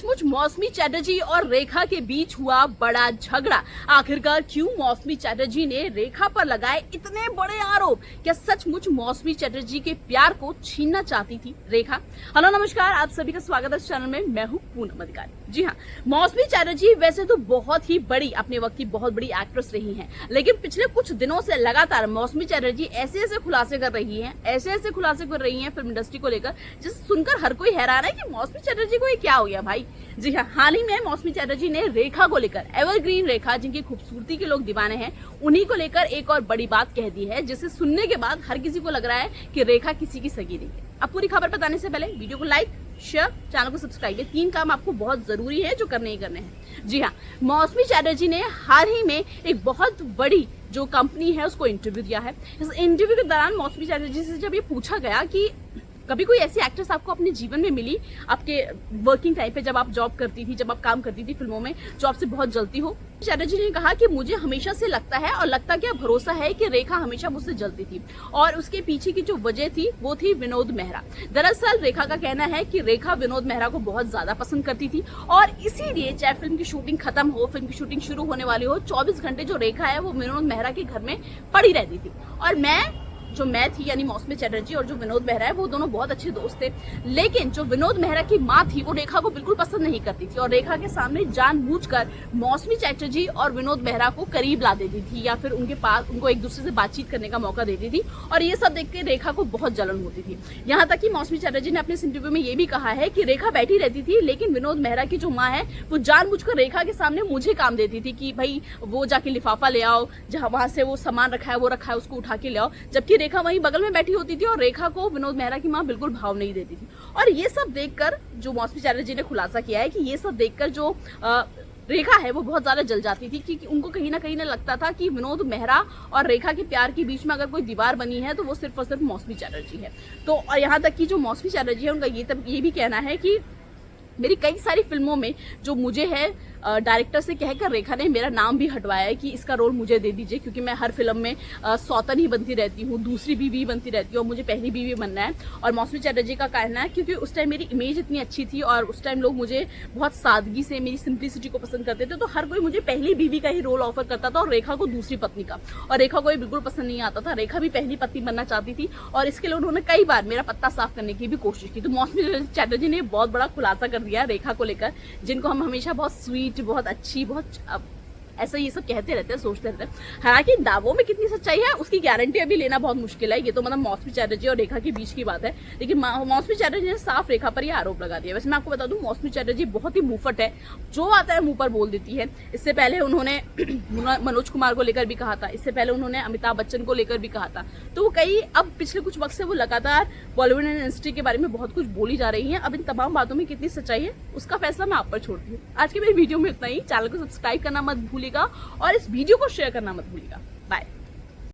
सचमुच मौसमी चटर्जी और रेखा के बीच हुआ बड़ा झगड़ा। आखिरकार क्यों मौसमी चटर्जी ने रेखा पर लगाए इतने बड़े आरोप? क्या सचमुच मौसमी चटर्जी के प्यार को छीनना चाहती थी रेखा? हेलो नमस्कार, आप सभी का स्वागत है इस चैनल में। मैं हूं पूनम अधिकारी। जी हाँ, मौसमी चटर्जी वैसे तो बहुत ही बड़ी, अपने वक्त की बहुत बड़ी एक्ट्रेस रही हैं, लेकिन पिछले कुछ दिनों से लगातार मौसमी चटर्जी ऐसे खुलासे कर रही हैं, ऐसे खुलासे कर रही हैं फिल्म इंडस्ट्री को लेकर, जिसे सुनकर हर कोई हैरान है कि मौसमी चटर्जी को ये क्या हो गया भाई। जी हाँ, हाल ही में मौसमी चटर्जी ने रेखा को लेकर, एवरग्रीन रेखा जिनकी खूबसूरती के लोग दीवाने हैं, उन्हीं को लेकर एक और बड़ी बात कह दी है, जिसे सुनने के बाद हर किसी को लग रहा है कि रेखा किसी की सगी नहीं है। अब पूरी खबर बताने से पहले वीडियो को लाइक, शेयर, चैनल को सब्सक्राइब, ये 3 काम आपको बहुत जरूरी है जो करने ही करने हैं। जी हाँ, मौसमी चटर्जी ने हाल ही में एक बहुत बड़ी जो कंपनी है उसको इंटरव्यू दिया है। इस इंटरव्यू के दौरान मौसमी चटर्जी से जब ये पूछा गया कि कभी कोई ऐसी एक्ट्रेस आपको अपने जीवन में मिली, आपके वर्किंग टाइम पे जब आप जॉब करती थी, जब आप काम करती थी फिल्मों में, जो आपसे बहुत जलती हो? चटर्जी ने कहा कि मुझे हमेशा से लगता है, और लगता क्या भरोसा है, कि रेखा हमेशा मुझसे जलती थी, और उसके पीछे की जो वजह थी वो थी विनोद मेहरा। दरअसल रेखा का कहना है कि रेखा विनोद मेहरा को बहुत ज्यादा पसंद करती थी, और इसीलिए चाहे फिल्म की शूटिंग खत्म हो, फिल्म की शूटिंग शुरू होने वाली हो, 24 घंटे जो रेखा है वो विनोद मेहरा के घर में पड़ी रहती थी। और मैं थी यानी मौसमी चटर्जी, और जो विनोद मेहरा है वो दोनों बहुत अच्छे दोस्त थे। लेकिन जो विनोद मेहरा की माँ थी वो रेखा को बिल्कुल पसंद नहीं करती थी, और रेखा के सामने जानबूझकर मौसमी चटर्जी और विनोद मेहरा को करीब ला देती थी, या फिर उनके पास उनको एक दूसरे से बातचीत करने का मौका देती थी, और ये सब देख के रेखा को बहुत जलन होती थी। यहाँ तक कि मौसमी चटर्जी ने अपने इंटरव्यू में ये भी कहा है कि रेखा बैठी रहती थी, लेकिन विनोद मेहरा की जो माँ है वो जानबूझकर रेखा के सामने मुझे काम देती थी कि भाई वो जाके लिफाफा ले आओ, जहाँ वहां से वो सामान रखा है वो रखा है उसको उठा के ले आओ, जबकि रेखा वहीं बगल में बैठी होती थी, और रेखा को विनोद मेहरा की मां बिल्कुल भाव नहीं देती थी। और ये सब देखकर जो मौसमी चटर्जी ने खुलासा किया है कि ये सब देखकर जो रेखा है वो बहुत ज्यादा जल जाती थी, क्योंकि उनको कहीं ना लगता था कि विनोद मेहरा और रेखा के प्यार के बीच में अगर कोई दीवार बनी है तो वो सिर्फ और सिर्फ मौसमी चटर्जी है। तो और यहाँ तक कि जो मौसमी चटर्जी है उनका ये भी कहना है कि मेरी कई सारी फिल्मों में जो मुझे है डायरेक्टर से कहकर रेखा ने मेरा नाम भी हटवाया है कि इसका रोल मुझे दे दीजिए, क्योंकि मैं हर फिल्म में सौतन ही बनती रहती हूँ, दूसरी बीवी बनती रहती हूँ, और मुझे पहली बीवी बनना है। और मौसमी चटर्जी का कहना है क्योंकि उस टाइम मेरी इमेज इतनी अच्छी थी, और उस टाइम लोग मुझे बहुत सादगी से, मेरी सिंप्लिसिटी को पसंद करते थे, तो हर कोई मुझे पहली बीवी का ही रोल ऑफर करता था, और रेखा को दूसरी पत्नी का। और रेखा को ये बिल्कुल पसंद नहीं आता था, रेखा भी पहली पत्नी बनना चाहती थी, और इसके लिए उन्होंने कई बार मेरा पत्ता साफ करने की भी कोशिश की। तो मौसमी चटर्जी ने बहुत बड़ा खुलासा कर दिया रेखा को लेकर, जिनको हम हमेशा बहुत स्वीट, बहुत अच्छी, बहुत ऐसा ये सब कहते रहते हैं, सोचते रहते हैं। हालांकि दावों में कितनी सच्चाई है उसकी गारंटी अभी लेना बहुत मुश्किल है। ये तो मतलब मौसमी चटर्जी और रेखा के बीच की बात है, लेकिन मौसमी चटर्जी ने साफ रेखा पर यह आरोप लगा दिया। वैसे मैं आपको बता दूं, मौसमी चटर्जी बहुत ही मुंहफट है, जो आता है मुंह पर बोल देती है। इससे पहले उन्होंने मनोज कुमार को लेकर भी कहा था, इससे पहले उन्होंने अमिताभ बच्चन को लेकर भी कहा था। तो वो अब पिछले कुछ वक्त से वो लगातार बॉलीवुड इंडस्ट्री के बारे में बहुत कुछ बोली जा रही है। अब इन तमाम बातों में कितनी सच्चाई है उसका फैसला मैं आप पर छोड़ती हूँ। आज के मेरी वीडियो में इतना ही। चैनल को सब्सक्राइब करना मत भूलिएगा, और इस वीडियो को शेयर करना मत भूलिएगा। बाय।